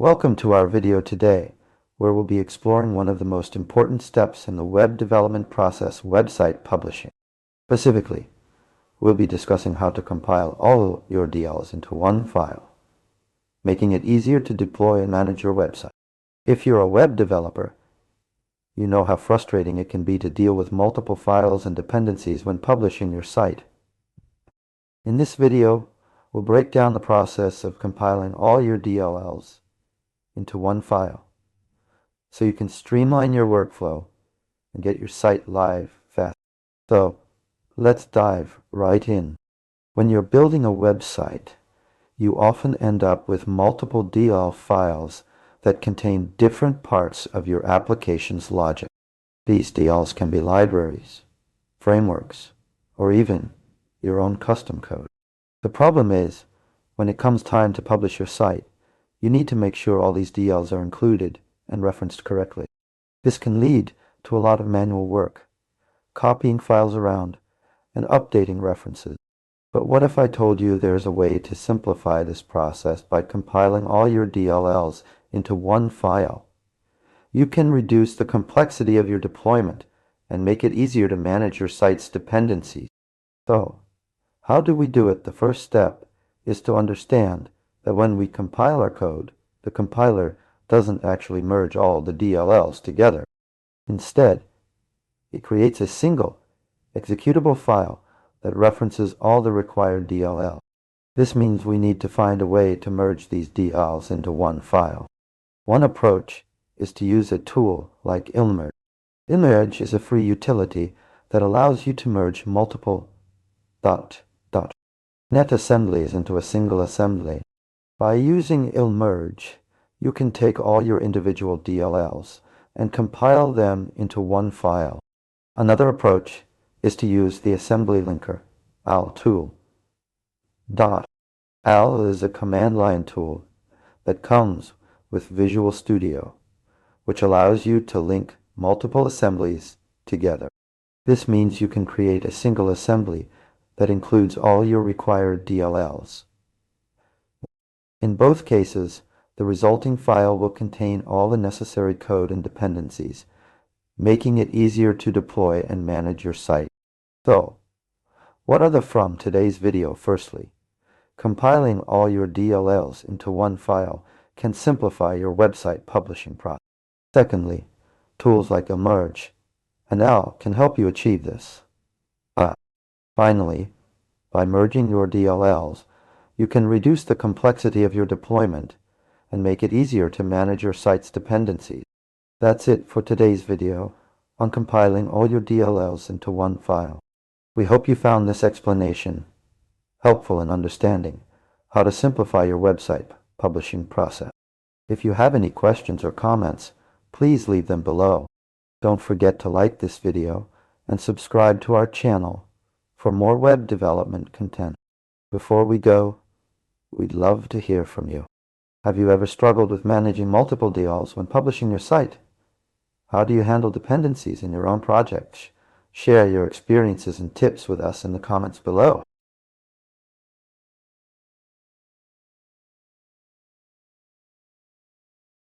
Welcome to our video today, where we'll be exploring one of the most important steps in the web development process, website publishing. Specifically, we'll be discussing how to compile all your DLs into one file, making it easier to deploy and manage your website. If you're a web developer, you know how frustrating it can be to deal with multiple files and dependencies when publishing your site. In this video, we'll break down the process of compiling all your DLLs into one file so you can streamline your workflow and get your site live fast. So let's dive right in. When you're building a website, you often end up with multiple DLL files that contain different parts of your application's logic. These DLLs can be libraries, frameworks, or even your own custom code. The problem is, when it comes time to publish your site, you need to make sure all these DLLs are included and referenced correctly. This can lead to a lot of manual work, copying files around and updating references. But what if I told you there's a way to simplify this process by compiling all your DLLs into one file? You can reduce the complexity of your deployment and make it easier to manage your site's dependencies. So, how do we do it? The first step is to understand that when we compile our code, the compiler doesn't actually merge all the DLLs together. Instead, it creates a single executable file that references all the required DLLs. This means we need to find a way to merge these DLLs into one file. One approach is to use a tool like ILMerge. ILMerge is a free utility that allows you to merge multiple .NET assemblies into a single assembly. By using ILMerge, you can take all your individual DLLs and compile them into one file. Another approach is to use the assembly linker, AL tool. AL is a command line tool that comes with Visual Studio, which allows you to link multiple assemblies together. This means you can create a single assembly that includes all your required DLLs. In both cases, the resulting file will contain all the necessary code and dependencies, making it easier to deploy and manage your site. So, what are from today's video? Firstly, compiling all your DLLs into one file can simplify your website publishing process. Secondly, tools like ILMerge and AL can help you achieve this. Finally, by merging your DLLs, you can reduce the complexity of your deployment and make it easier to manage your site's dependencies. That's it for today's video on compiling all your DLLs into one file. We hope you found this explanation helpful in understanding how to simplify your website publishing process. If you have any questions or comments, please leave them below. Don't forget to like this video and subscribe to our channel for more web development content. Before we go, we'd love to hear from you. Have you ever struggled with managing multiple DLLs when publishing your site? How do you handle dependencies in your own project? Share your experiences and tips with us in the comments below.